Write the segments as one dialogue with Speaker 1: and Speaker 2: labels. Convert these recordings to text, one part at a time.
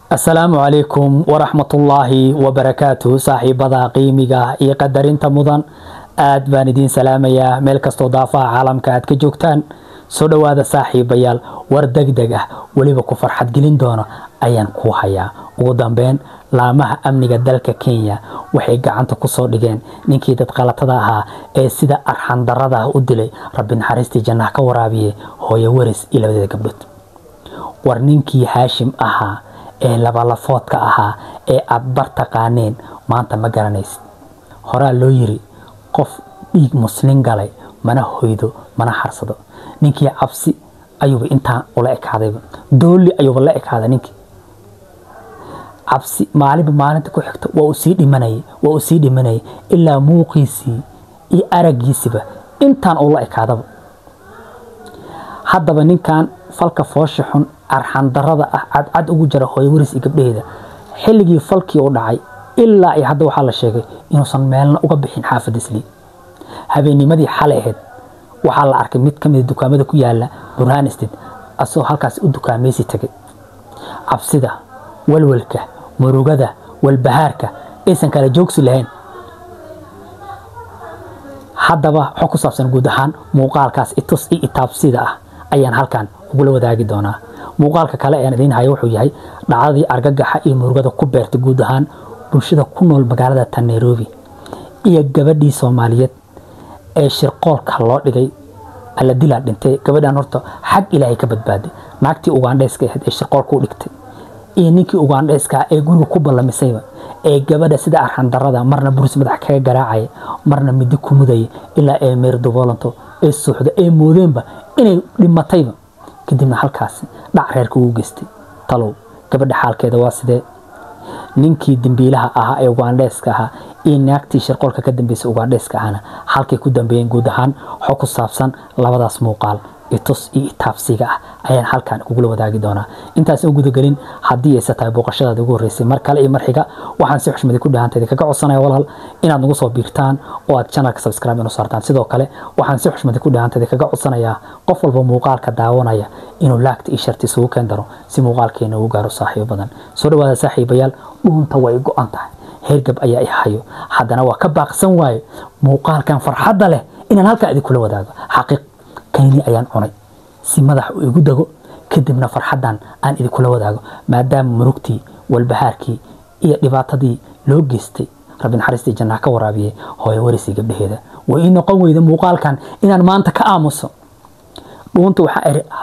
Speaker 1: السلام عليكم ورحمة الله وبركاته صاحبة قيمة قدرين تمضان aad baan idin salaamayaa meel kasto daafaha caalamka aad ka joogtaan soo dhawaada saaxiibayaal war degdeg ah waliba ku farxad gelin doono ayaan ku hayaa ugu dambeyn laamaha amniga dalka Kenya waxay gacanta ku soo dhigeen ninkii dad qalatada ahaa ee sida arxan darrada u dilay rabbi naxariistii jannaha ka waraabiye hooyo waris ilaa gabdhood war ninkii Haashim ahaa ee laba lafoodka ahaa ee aad bartaqaaneen maanta ma garanaysid horaa loo yiri qof dhiig muslim galay mana hoydo mana harsado ninkii cabsi ayuu intaan ula ekaaday dooli ayuu la ekaaday ninkii cabsi maalinta ku xigta waa uu sii dhimanay ilaa muuqiisii iyo aragiisiba intaan ula ekaadaba haddaba ninkan falka foosha xun arxan darrada ah cad ugu jira hooyo waris iyo gabdheeda xilligii falkii u dhacay ilaa ay hadda waxa la sheegay inuusan meelna uga bixin xaafadda Islii habeennimadii xalay ahayd waxa la arkay mid kamid dukaamada ku yaala Burhan Estate asoo halkaas u dukaamaysi tagay cabsida walwalka murugada walbahaarka aysan kala joogsi lahayn haddaba waxa ku saabsan guud ahaan muuqaalkaas itus iyo itaabsida ah ayaan halkan ugu wadaagi doonaa muuqaalka kale ee idin hayo wuxuu yahay dhacdadii argagaxa iyo murugada ku beertay guud ahaan bulshada ku nool magaalada Nairobi iyo gabadhii Soomaaliyeed ee shirqoolka loo dhigay alla dilaa dhintay gabadhan horta xaq Ilaahay ka badbaaday naagtii Ugandheeska ahayd ee shirqoolka u dhigtay iyo ninkii Ugandheeska ee guriga ku ballamisayba ee gabadha sida arxan darrada marna buris madax kaga garaacay marna mid ku muday ilaa ay meerdo volanto ee suuxda ee moodeenba inay dhimatayba kadibna halkaas dhac reerka uu geystay talow gabadha xaalkeeda waa sidee ninkii dambiilaha ahaa ee Ugandheeska ahaa iyo naagtii shirqoolka ka dambeysay Ugandheeska ahana halkay ku dambeeyeen guud ahaan waxa ku saabsan labadaas muuqaal itus iyo taabsiga ah ayaan halkan ugu wadaagi doonaa intaas oo guud galin hadii ay tahay booqashada ugu horeysay mar kale iyo marxiga waxaan si xushmad ku dhaantay kaga codsanayaa walaal inaad nagu soo biirtaan oo aad channelka subscribe inoo saartaan sidoo kale waxaan si xushmad ku dhaantay kaga codsanayaa qof walba muuqaalka daawanaya inuu laagta iyo sharti soo keendaro si muuqaalkeena uu gaaro saaxiibo badan soo dhawaada saaxiibayaal dhuunta way go'an tahay heergab ayaa i hayo haddana waa ka baaqsan waayo muuqaalkan farxadda leh inaan halka idin kula wadaago xaqiiq kani ayaan cunay si madax uu igu dago kadibna farxadan aan idin kula wadaago maadaama murugtii walbahaarkii iyo dhibaatadii loo geystay rabbi naxariistii jannaha ka waraabiye hooyo waris iyo gabdheeda way in noqon weyda muuqaalkan inaan maanta ka aamuso dhuunta waxa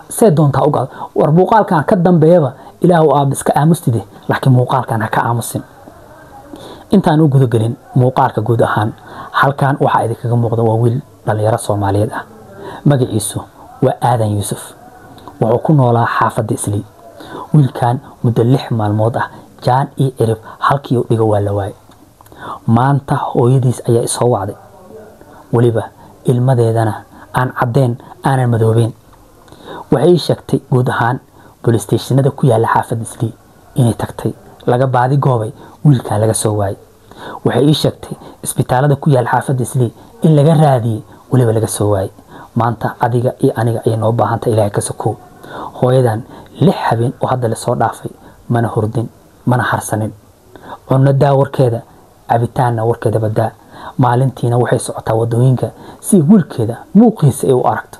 Speaker 1: see doontaa u gaad war muuqaalkan ka dambeeyaba ilaahu aab iska aamustide laakiin muuqaalkan ha ka aamusin intaan u guda galin muuqaalka guud ahaan halkan waxa idinkaga muuqda waa wiil dhalinyaro Soomaaliyeed ah magaciisu waa Aadan Yuusuf wuxuu ku noolaa xaafadda Islii wiilkan muddo 6 maalmood ah jaan iyo cirib halkii uu dhigo waa la waayay maanta hooyadiis ayaa soo wacday waliba ilmadeedana aan cadeen aanan madoobeen waxay sheegtay guud ahaan police stationada ku yaala xaafadda Islii inay tagtay laga baadi goobay wiilka laga soo waayay waxay sheegtay isbitaalada ku yaala xaafadda Islii in laga raadiyay waliba laga soo waayay maanta adiga iyo aniga ay noo baahanta Ilaahay ka soo hooyadan 6 habeen oo hadda la soo dhaafay mana hurdin mana harsanin cunno daawarkeeda cabitaanna warkeeda badaa maalintiina waxay socotaa wadooyinka si wiilkeeda muuqiisa ay u aragto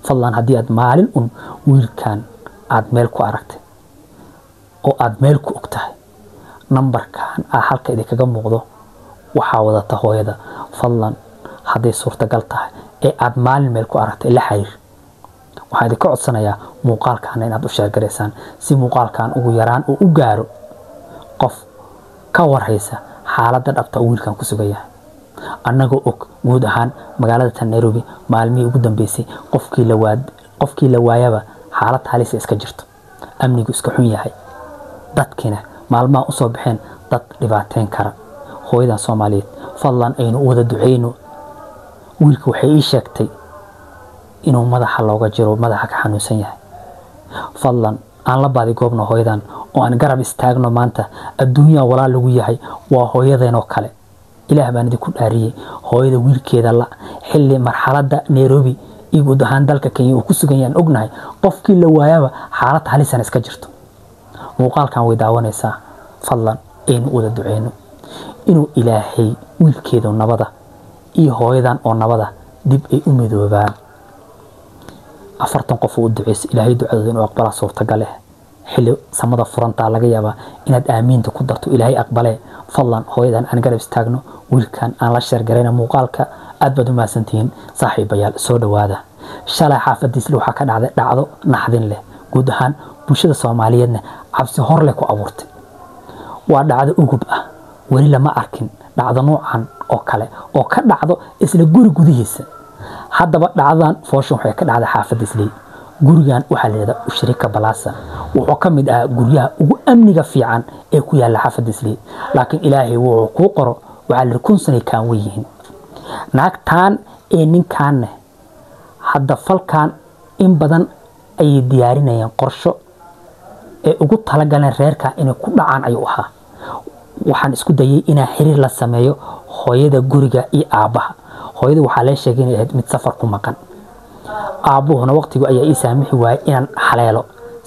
Speaker 1: fadlan hadii aad maalin wiilkan aad meel ku aragtay oo aad meel ku ogtahay numberkan halka idinkaga muuqdo waxa wadata hooyada fadlan hadii suurtagal tahay ee aad maalin meel ku aragtay la xiriir waxa idin ka codsanayaa muuqaalkan inaad u sheer gareysaan si muuqaalkan ugu yaraan uu u gaaro qof ka warhaysa xaaladda dhabta wiilkan ku sugaya annagoo og guud ahaan magaalada Nairobi maalmihii ugu dambeysay qofkii la waayaba xaalad halis iska jirto amnigu iska xun yahay dadkina maalmaha u soo baxeen dad dhibaateen kara hooyadan Soomaaliyeed fadlan aynu wada duceyno wiilku waxay ii sheegtay inuu madaxa looga jiro madaxa ka xanuunsan yahay fadlan aan la baadi goobno hooyadan oo aan garab istaagno maanta adduunyo walaal lagu yahay waa hooyadeen oo kale ilaah baan idinku dhaariyay hooyada wiilkeeda la xilli marxaladda Nairobi iyo guud ahaan dalka Kenya uu ku sugan yahay ognahay qofkii la waayaba xaalad halisan iska jirto muuqaalkan way daawanaysaa fadlan aynu wada duceyno inuu ilaahay wiilkeedu nabada iyo hooyadan oo nabada dib ay u midoobaan 40 qof oo duceys ilaahay ducadooda inuu aqbala suurtagal ah xilli samada furanta laga yaabaa inaad aamiinta ku darto ilaahay aqbale fadlan hooyadan aan garab istaagno wiilkan aan la sheer gareyna muuqaalka aad baad u maasantihiin saaxiibayaal soo dhawaada shalay xaafadiisle waxaa ka dhacday dhacdo naxdin leh guud ahaan bulshada Soomaaliyeedna cabsi hor leh ku abuurtay waa dhacdo ugub ah wali lama arkin dhacdo noocan oo kale oo ka dhacdo isla guri gudihiisa haddaba dhacdan foosho waxay ka dhacday xaafadiisle gurigan waxaa leeyahay Ushrika Balaasa wuxuu ka mid ah guryaha ugu amniga fiican ee ku yaala xaafadiisle laakiin ilaahay wuxuu ku qoro waxa la kun sano kaan weeyeen naagtaan ee ninkaan hadda falkan in badan ay diyaarinayaan qorsho ee ugu talagaleen reerka inay ku dhacaan ayuu ahaa waxaan isku dayay inaan xiriir la sameeyo hooyada guriga iyo aabaha hooyada waxaa la sheegay inay mid safar ku maqan aabuhuna waqtigu ayaa ii saamixi waayay inaan haleelo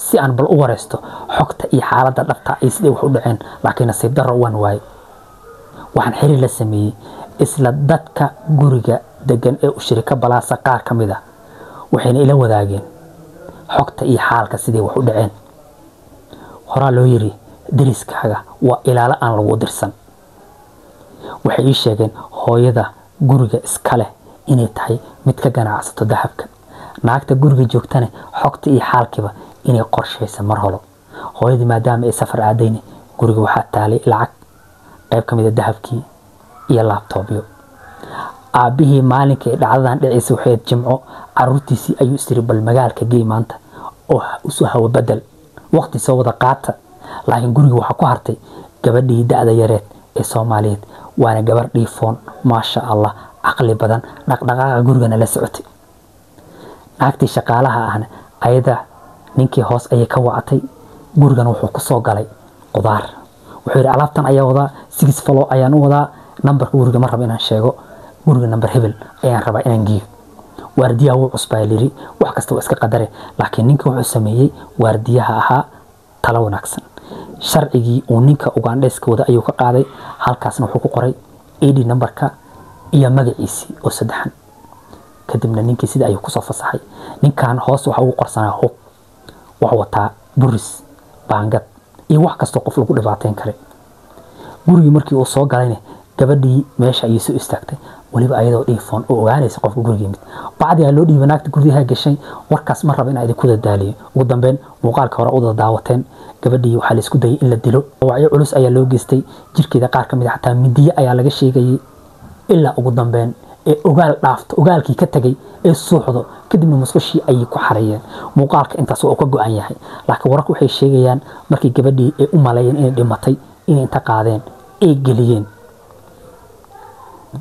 Speaker 1: si aan bal u wareysto xogta iyo xaaladda dhabta ay sidii wax u dhaceen laakiin nasiib darro waan waayay waxaan xiriir la sameeyay isla dadka guriga degan ee Ushrika Balaasa qaar kamid ah waxayna ila wadaageen xogta iyo xaalka sidii wax u dhaceen hora loo yiri dariskaaga waa ilaala aan lagu dirsan waxay ii sheegeen hooyada guriga iska leh inay tahay mid ka ganacsato dahabka naagta guriga joogtana xogta iyo xaalkiba inay qorsheysan mar holo hooyadii maadaama ay safar aadayna guriga waxaa taalay lacag qayb kamid ah dahabkii iyo laptopyo aabihii maalinka dhacdadan dhiciisa waxay jimco caruurtiisii ayuu istiri bal magaalka geey maanta oo u soo hawo badal waqti soo wada qaata laakiin guriga waxa ku hartay gabadhii da'da yareed ee Soomaaliyeed waana gabar dhiifoon maasha Allah aqli badan dhaqdhaqaaqa gurigana la socotay naagtii shaqaalaha ahna ayada ninkii hoos ayay ka wacatay gurigana wuxuu ku soo galay qudaar wuxuu yiri alaabtan ayaa wada 6 follow ayaan u wadaa numberka guriga ma rabo inaan sheego guriga number hebel ayaan rabaa inaan geeyo waardiyaha wuu cusbay liri wax kasta waa iska qadare laakiin ninka wuxuu sameeyay waardiyaha ahaa talo wanaagsan sharcigii uu ninka Ugandheeska wada ayuu ka qaaday halkaasna wuxuu ku qoray ID numberka iyo magaciisi oo saddexan kadibna ninkii sida ayuu ku soo fasaxay ninkan hoos waxa uu qorsanaa hub wax wata buris baangad iyo wax kasta qof lagu dhibaateyn kare gurigii markii uu soo galayna gabadhii meesha ayay soo istaagtay waliba ayadoo dhiifoon oo ogaanaysa qofka guriga yimid bacdi loo dhiibay naagta guriga gashay warkaas ma rabo in ay ku dadaaliyo ugu dambeyn muuqaalka hore u daawateen gabadhii waxa la isku dayay in la dilo wacyo culus ayaa loo geystay jirkeeda qaar kamid ah xataa midiye ayaa laga sheegay ilaa ugu dambeyn ee ogaal dhaafto ogaalkii ka tagay ee suuxdo kadibna musqashii ay ku xareeyeen muuqaalka intaas oo ka go'an yahay laakiin wararku waxay sheegayaan markii gabadhii ay u maleeyeen inay dhimatay inay inta qaadeen ay geliyeen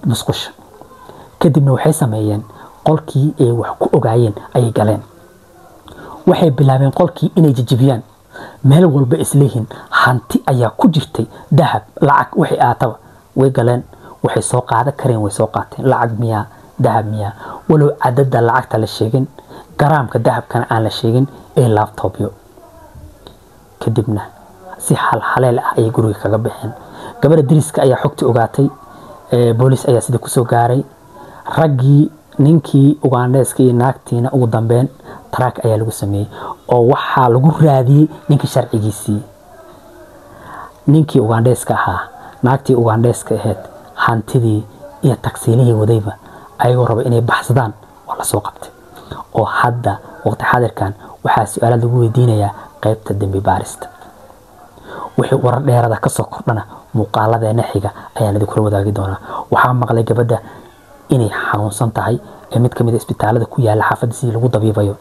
Speaker 1: musqasha kadibna waxay sameeyeen qolkii ay wax ku ogaayeen ay galeen waxay bilaabeen qolkii inay jijibiyaan meel walba isleeyin hanti ayaa ku jirtay dahab lacag waxay aataba way galeen waxay soo qaada kareen way soo qaateen lacag miya dahab miya walow cadada lacagta la sheegin garaamka dahabkana aan la sheegin ee laptopyo kadibna si halhaleel ah ay guriga kaga baxeen gabadha diriska ayaa xogti ogaatay booliis ayaa sida ku soo gaaray raggii ninkii Ugandheeska iyo naagtiina ugu dambeyn track ayaa lagu sameeyay oo waxa lagu raadiyay ninkii sharcigiisii ninkii Ugandheeska ahaa naagtii Ugandheeska ahayd hantidii iyo taksiilihii wadayba ayagoo raba inay baxsadaan oo la soo qabtay oo hadda waqti xadirkan waxa su'aalo lagu weydiinayaa qaybta dambi baarista wixii warar dheerada ka soo kordhana muuqaaladeena xiga ayaan idin kula wadaagi doonaa waxaa maqlay gabadha inay xanuunsan tahay ee mid kamid ah isbitaalada ku yaala xaafadiisii lagu dabiibayo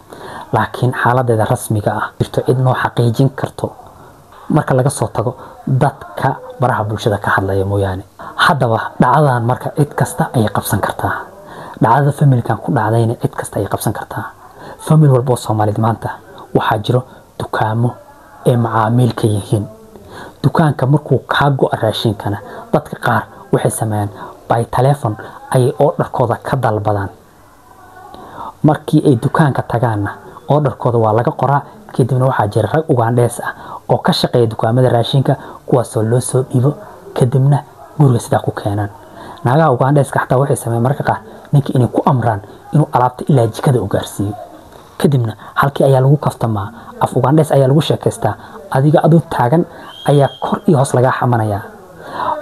Speaker 1: laakiin xaaladeeda rasmiga ah jirto cid noo xaqiijin karto marka laga soo tago dadka baraha bulshada ka hadlaya mooyaane haddaba dhacdadan marka cid kasta ay qabsan kartaa dhacdada familkan ku dhacdayna cid kasta ay qabsan kartaa famil walba oo Soomaaliyeed maanta waxaa jiro dukaamo ee macaamilka yihiin dukaanka markuu ka go'o raashinkana dadka qaar waxay sameeyaan by telephone ay orderkooda ka dalbadaan markii ay dukaanka tagaana orderkooda waa laga qoraa kadibna waxaa jira rag Ugandhees ah oo ka shaqeeya dukaamada raashinka kuwaasoo loo soo dhiibo kadibna guriga sidaa ku keenaan naagaha Ugandheeska xataa waxay sameeyaan marka qaar ninka inay ku amraan inuu alaabta ilaa jikada u gaarsiiyo kadibna halkii ayaa lagu kaftamaa af Ugandhees ayaa lagu sheekaystaa adiga adoo taagan ayaa kor iyo hoos laga xamanaya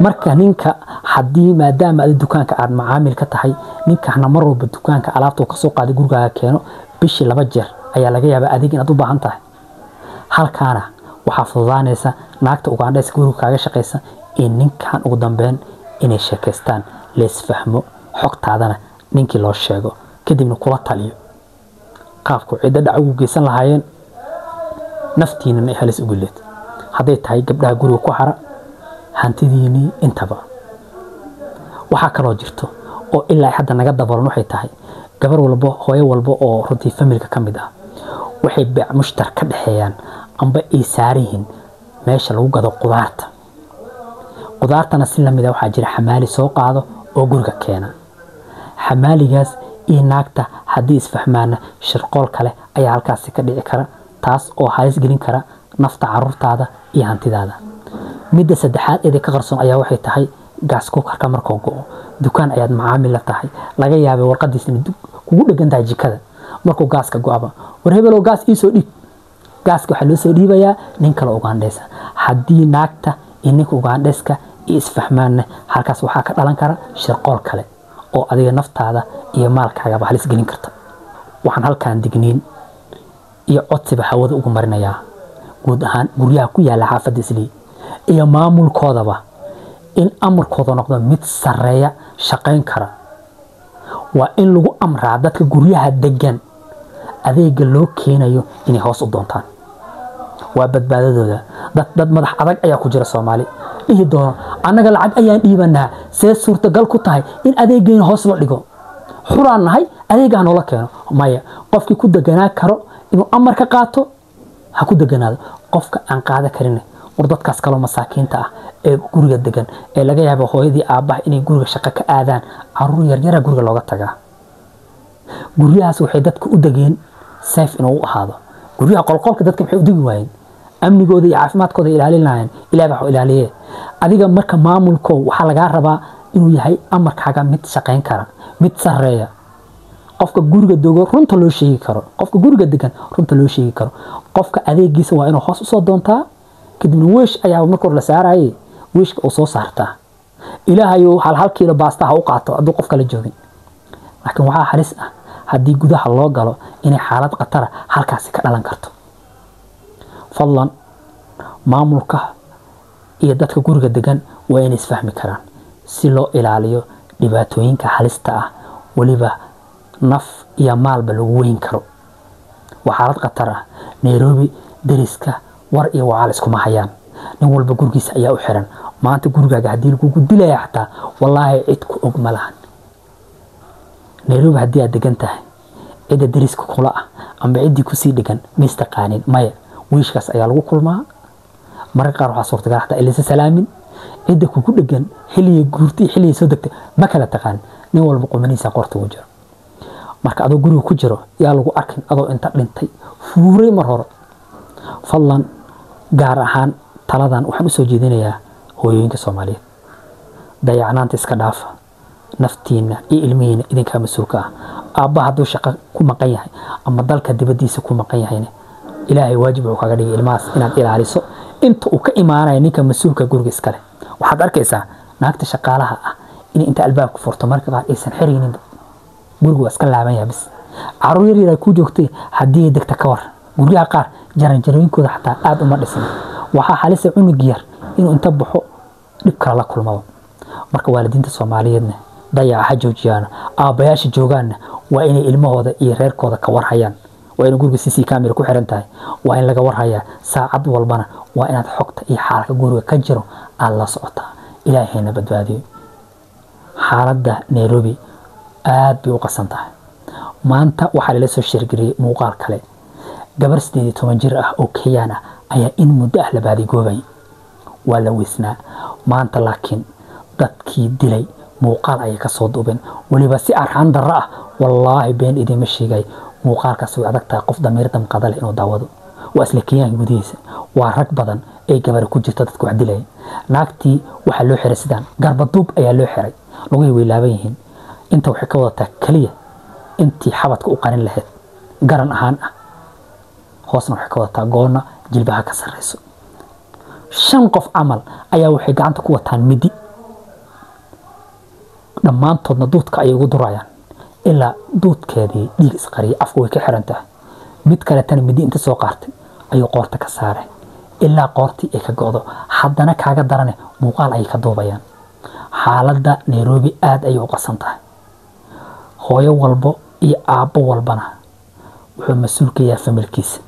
Speaker 1: marka ninka hadii maadaama aad dukaanka aad macaamil ka tahay ninkana mar walba dukaanka alaabta ka soo qaaday gurigaaga keeno bishii 2 jeer ayaa laga yaabaa adiga inaad u baahan tahay halkaana waxa fududaanaysa naagta Ugandhees guriga kaaga shaqeysa in ninkan ugu dambeyn inay sheekaystaan lees fahmo xogtaadana ninkii loo sheego kadibna kula taliyo qaabku cida dhac ugu geysan lahaayeen naftiina halis ugu leed haday tahay gabdhaha guriga ku xara hantidiini intaba waxa kale oo jirto oo ilaa hadda naga dabalan waxay tahay gabar walba hooyo walba oo runtii familka kamid ah waxay baac mushtar ka dhaxeeyaan amba ay saarihin meesha lagu gado qudaartana si lamid ah waxa jira xamaali soo qaado oo guriga keena xamaaligaas iyo naagta hadii isfahmaana shirqool kale ayaa halkaas ka dhici kara taas oo halis gelin kara nafta carruurtaada iyo hantidaada midda saddexaad ee ka qarsoon ayaa waxay tahay gaas cooker markuu go'o dukaan ayaad macaamil la tahay laga yaabay warqadiisna kugu dhagan tahay jikada markuu gaaska go'aba war hebelo gaas ii soo dhiib gaaska waxa loo soo dhiibayaa nin kale Ugandhees hadii naagta iyo ninka Ugandheeska isfahmaana halkaas waxa ka dhalan kara shirqool kale oo adiga naftaada iyo maalkaaga halis gelin karta waxaan halkaan digniin iyo codsiba hawada ugu marinayaa guud ahaan guryaha ku yaala xaafadda Islii iyo maamulkoodaba in amarkooda noqdo mid sareeya shaqeyn kara waa in lagu amraa dadka guryaha degan adeega loo keenayo inay hoos u doontaan waa badbaadadooda dad madax adag ayaa ku jira Soomaali dhihi doono anaga lacag ayaan dhiibanaa see suurtagal ku tahay in adeegeen hoos loo dhigo xuraan nahay adeegaan loo keeno maya qofkii ku deganaa karo inuu amar ka qaato ha ku deganaado qofka aan qaada karin dadkaas kale masaakiinta ah ee guriga degan ee laga yaabo hooyadii aabaha inay guriga shaqo ka aadaan caruur yar yar guriga looga tagaa guriyahaas waxay dadku u dageen safe inuu ahaado guriyaha qolqolka dadka waxay u digi waayeen amnigooda iyo caafimaadkooda ilaalinayaan ilaahay waxa ilaaliye adiga marka maamulko waxa laga rabaa inuu yahay amarkaaga mid shaqeyn kara mid sareeya qofka guriga dogo runta loo sheegi karo qofka guriga degan runta loo sheegi karo qofka adeegiisa waa inuu hoos u soo doontaa kadibna weesh ayaa markor la saarayay weeshka oo soo saartaa ilaahayo hal kiilo baasta ha u qaato adoo qof kala joogin laakiin waxa halis ah hadii gudaha loo galo inay xaalad qatar halkaas ka dhalan karto fadlan maamulka iyo dadka guriga degan waa inay isfahmi karaan si loo ilaaliyo dhibaatooyinka halista ah waliba naf iyo maalba lagu weyn karo waxaalad qatar ah Nairobi dariska war iyo wacal isku ma hayaan nin walba gurigiisa ayaa u xiran maanta gurigaaga hadii lagu dilay xataa wallahi cid ku og ma lahan Nairobi hadii aad degan tahay cid dariska kula ah ama cid ku sii degan mistaqaanin maya wiishkaas ayaa lagu kulmaa marka qaar waxa suurtagal ah ilaa salaamin cid ku degan xilliga guurti xilliga soo degtay ma kala taqaan nin walba qomaniisa qorta u jiro marka adoo guriga ku jiro yaa lagu arkin adoo inta dhintay fuuray mar hore fadlan gaar ahaan taladan waxaan u soo jeedinayaa hooyooyinka Soomaaliyeed dayacnaanta iska dhaafa naftiina iyo ilmihiina idinka mas'uulka ah aabba hadduu shaqo ku maqan yahay ama dalka dibadiisa ku maqan yahay ilaahay waajib uu kaga dhigay ilmahaas inaad ilaaliso inta uu ka imaanayo ninka mas'uulka guriga iska leh waxaad arkaysaa naagta shaqaalaha ah in inta albaabka furto marka qaar aysan xirinin gurigu iska laaban yahay bis caruur yar ku joogtay hadii degta ka war guriga qaar jaranjarooyinkooda xataa aad uma dhisan waxa halis cunug yar inuu inta baxo dib kala la kulmo marka waalidiinta Soomaaliyeedna dayaca joojiyaan aabayaasha joogaan waa inay ilmahooda iyo reerkooda ka warhayaan waa in guriga CC camera ku xiran tahay waa in laga warhayaa saacad walbana waa inaad xogta iyo xaalka guriga ka jiro aad la socotaa ilaahayna badbaadiyo xaaladda Nairobi aad bay u qasan tahay maanta waxa la soo shirgiriyay muuqaal kale gabar 18 jir ah oo Kenyan ah ayaa in muddo ah la baadi goobay waa la weysnaa maanta laakiin dadkii dilay muuqaal ay ka soo duubeen waliba si arxan darro ah wallahi been idima sheegay muuqaalkaas way adag tahay qof damiir damqada leh inuu daawado وأسلكيان جوديس ورق بدن أي جبر كوجي تدك وعدلين ناقتي وحلو حرسدان قرب الضوب أي لو حري لغي ولا بينهن أنت وحكوتك كلية أنت حبتك وقارن لهد قرن أهان hoosna waxay ka wadataa goonna jilbaha ka sareyso 5 qof amal ayaa waxay gacanta ku wataan midi dhammaantoodna duudka ay ugu durayaan ilaa duudkeedii dhiig isqariya afku way ka xiran tahay mid kale tan midi inta soo qaartay ayuu qoorta ka saaray ilaa qoortii ay ka go'do haddana kaaga darane muuqaal ay ka duubayaan xaaladda Nairobi aad ay u qasan tahay hooyo walbo iyo aabbo walbana wuxuu mas'uul ka yahay familkiisa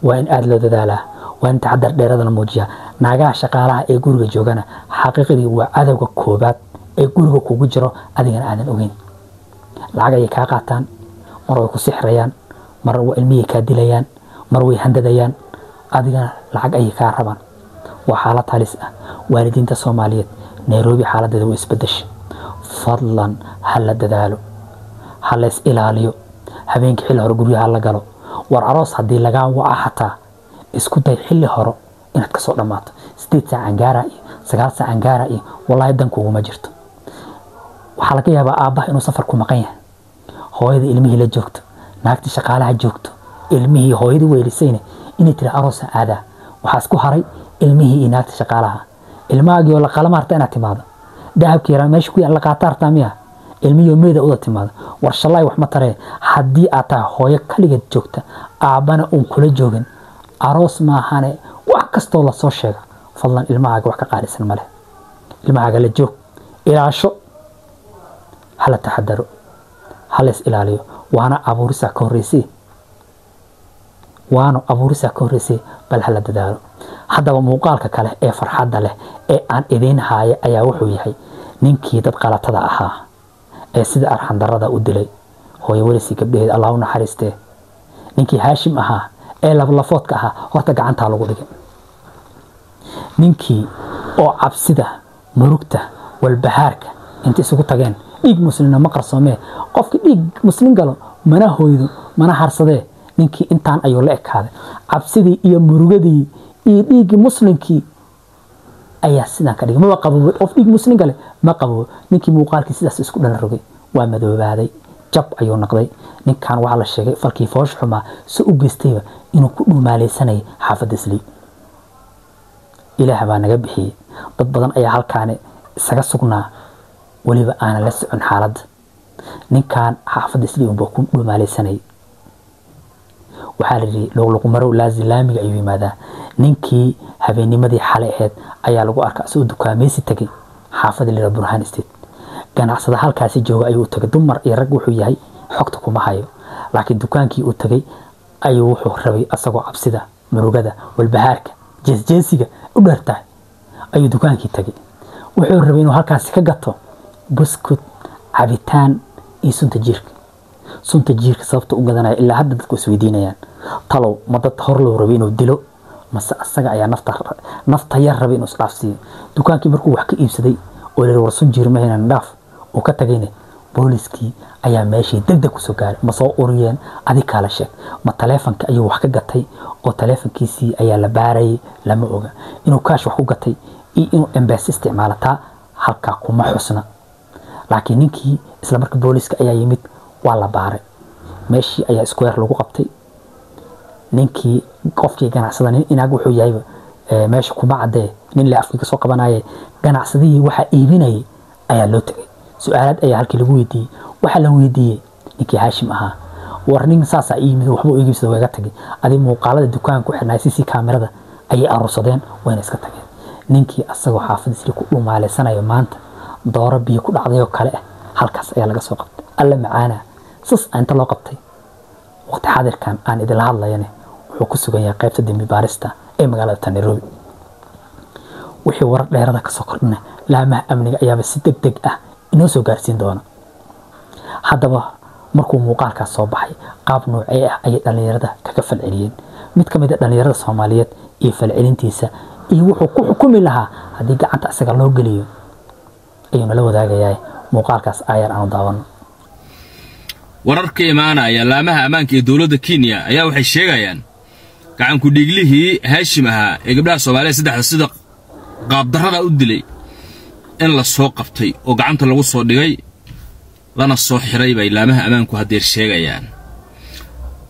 Speaker 1: وإن أدلو ذالا وإن تعدر ديرادنا موجيا ناقا شقالها إي قورغا جوغانا حقيقي وعدوغا كوبات إي قورغا كوغو جرو أديغان آدن أغين لعاقا يكا قاتان مروي كو سحريان مروي علمية كادليان مروي هندديان أديغان لعاقا يكا ربان وحالة هالسة والدين تسوماليات نيروبي حالة دادو إسبدش فضلا هلا دادالو هلا إسئلاليو هبينك حيل هرقوري هلا قالو والعروس هدي لقاه وعحتا اسكو داي حلي هورو inaad ka soo dhamaato 8 saac aan gaaray 9 saac aan gaaray wallahi danku uma jirto waxa laga yaabaa aabaha inuu safar ku maqan yahay hooyada ilmihii la joogto naagta shaqaalaha joogto ilmihii hooyadii weelisayna inay tiri aroos aada waxa isku haray ilmihii naagta shaqaalaha ilmaagii oo la qalama harta inaad timaado dahabkii rameesh ku la qaatarta miya ilmiyo meeda u timaado warshalay wax ma taree hadii aad tahay hooyo kaligeed joogta aabana uu kula joogin aroos ma ahane wax kasto la soo sheega fadlan ilmahaaga wax ka qaalisan male ilmahaaga la joog ilaasho hala taxadaro hala is ilaaliyo waana abuurisa ka horreysay bal hala dadaalo haddaba muuqaalka kale ee farxadda leh ee aan idin haaya ayaa wuxuu yahay ninkii dad qalatada ahaa ee sida arxan darada u dilay hooyo walisi gabdheed Allah u naxariistee ninkii Haashim ahaa ee lafoodka ahaa horta gacanta lagu dhigay ninkii oo cabsida murugta walbahaarka inta isugu tageen dhiig muslimna ma qarsoomee qofkii dhiig muslim galo mana hooydo mana harsadee ninkii intaan ayuu la ekaaday cabsidii iyo murugadii iyo dhiigii muslimkii ayaa sidan ka dhigay ma qabo qof dhiig muslim gale ma qabo ninkii muuqaalkii sidaas isku dhan rogay waa madoobaaday jab ayuu noqday ninkan waxa la sheegay falkii foosh xuma soo u geystayba inuu ku dhumaaleysanay xaafadda Islii ilaahay baa naga bixiyay dad badan ayaa halkaan isaga sugnaa waliba aan la socon xaalad ninkan xaafadda Islii uu ku dhumaaleysanay waxa la yiri loo maro laazimiga ayuu yimaadaa ninkii habeennimadii xalay ahayd ayaa lagu arkaa soo dukaameysi tagay xaafadda Lira Burhan Estate ganacsada halkaas jooga ayuu tagay dumar iyo rag wuxuu yahay xogta kuma hayo laakiin dukaankii uu tagay ayuu wuxuu rabay asagoo cabsida murugada walbahaarka jeesiga u dhartay ayuu dukaankii tagay wuxuu rabay inuu halkaas ka gato buskut cabitaan iyo sunta jiirka sababta u gadanaya ilaa hadda dadku isweydiinayaan talow ma dad hor loo rabay inuu dilo mase asaga ayaa nafta yar rabay inuu isdhaafsiyo dukaankii markuu wax ka iibsaday oo la warsan jirmahayna dhaaf oo ka tagayna booliskii ayaa meeshii degdeg ku soo gaaray ma soo uriyeen adiga kala sheeg ma taleefanka ayuu wax ka gatay oo taleefankiisii ayaa la baaray lama oga inuu kaash wax ku gatay iyo inuu embassy isticmaalata halka kuma xusna laakiin ninkii isla markii booliska ayaa yimid waa la baaray meeshii ayaa square lagu qabtay ninkii qofkii ganacsada nin inaag wuxuu yahay meesha kuma cadee nin la afkiga soo qabanayay ganacsadii waxa iibinayay ayaa loo tagay su'aalaad ayaa halkii lagu weydiiyay waxa la weydiiyay ninkii Haashim ahaa warning saasa iimid waxba u iibsado waga tagay adii muuqaalada dukaanka xirnaa CC kaamirada ayay arursadeen wayna iska tageen ninkii asagoo xaafadiisa ku dhumaaleysanaya maanta dooro biyo ku dhacday oo kale halkaas ayaa laga soo qabtay alla macaana sus inta loo qabtay waqti xadirkan aan idin la hadlayane wuxuu ku sugan yahay qaybta dambi baarista ee magaalada Nairobi wixii warar dheerada ka soo kordhina laamaha amniga ayaaba si degdeg ah inoo soo gaarsiin doona haddaba markuu muuqaalkaas soo baxay qaab noocee ah ayay dhalinyarada kaga falceliyeen mid ka mid ah dhalinyarada Soomaaliyeed ee falcelintiisa iyo wuxuu ku xukumi lahaa haddii gacanta asaga loo geliyo ayuu nala wadaagayaa muuqaalkaas ayar aan daawano
Speaker 2: wararka imaanaya laamaha ammaanka ee dawladda Kenya ayaa waxay sheegayaan gacan ku dhiiglihii Haashim ahaa ee gabdhaha Soomaaliyeed saddex sida qaab darrada u dilay in la soo qabtay oo gacanta lagu soo dhigay lana soo xiray bay laamaha amaanku hadeer sheegayaan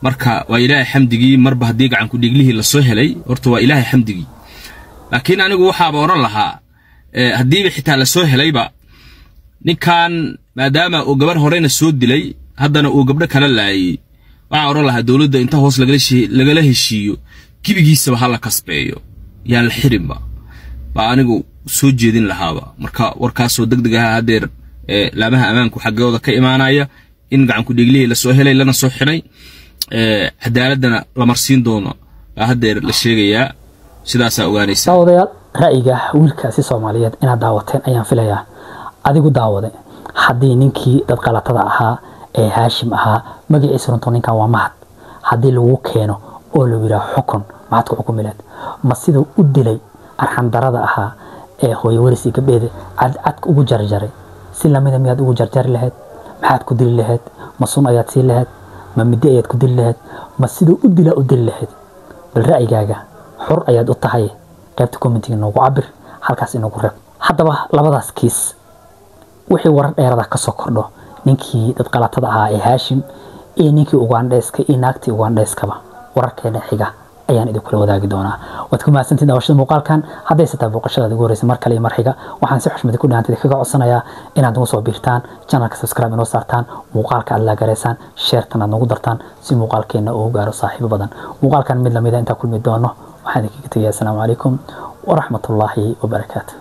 Speaker 2: marka waa Ilaahay xamdigii marba hadii gacan ku dhiiglihii la soo helay horta waa Ilaahay xamdigii laakiin anigu waxa oran lahaa hadii xitaa la soo helayba ninkan maadaama uu gabar horeyna soo dilay haddana uu gabdho kala laayay waxa oran lahaa dawladda inta hoos lagala heshiiyo kibigiisaba hala kasbeeyo yaan la xirinba baa anigu soo jeedin lahaaba marka warkaas oo degdeg ah hadeer laamaha amaanku xaggooda ka imaanaya in gacan ku dhiiglihii la soo helay lana soo xiray cadaaladana la marsiin doono hadeer la sheegayaa sidaas ogaanaysa
Speaker 1: daawadeyaal ra'yiga wiilkaasi Soomaaliyeed inaad daawateen ayaan filayaa adigu daawade haddii ninkii dad qalatada ahaa ee Haashim ahaa magaciisa runtii ninkan waa mahad haddii lagu keeno oo la yiraahdo xukun maxaad ku xukumileed ma sidoo u dilay arxan darada ahaa ee hooyo warisi gabdheeda cad ugu jarjaray si lamida miyaad ugu jarjari lahayd maxaad ku dili lahayd ma sun ayaad sii lahayd ma midi ayaad ku dili lahayd ma sidoo u dili lahayd bal ra'yigaaga xor ayaad u tahay qaybta commentiga noogu cabir halkaas inoogu reeb haddaba labadaas kiis wixii warar dheerada ka soo kordho ninkii dad qalatada ahaa ee Haashim iyo ninkii Ugandheeska iyo naagtii Ugandheeskaba wararkeena xiga ayaan idin kula wadaagi doonaa waad ku mahadsantihiin daawashada muuqaalkan hadday sataa booqashada ugu horeysa mar kale mar xiga waxaan si xushmad ku dhaantay kaga codsanayaa inaad nagu soo biirtaan channelka subscribe inoo saartaan muuqaalka aad la gareysaan share-tan aad nagu dartaan si muuqaalkeena uu gaaro saaxiibo badan muuqaalkan mid lamida inta kulmi doono waxaan idinkaga tagayaa assalaamu calaykum wa rahmatullaahi wa barakaatuh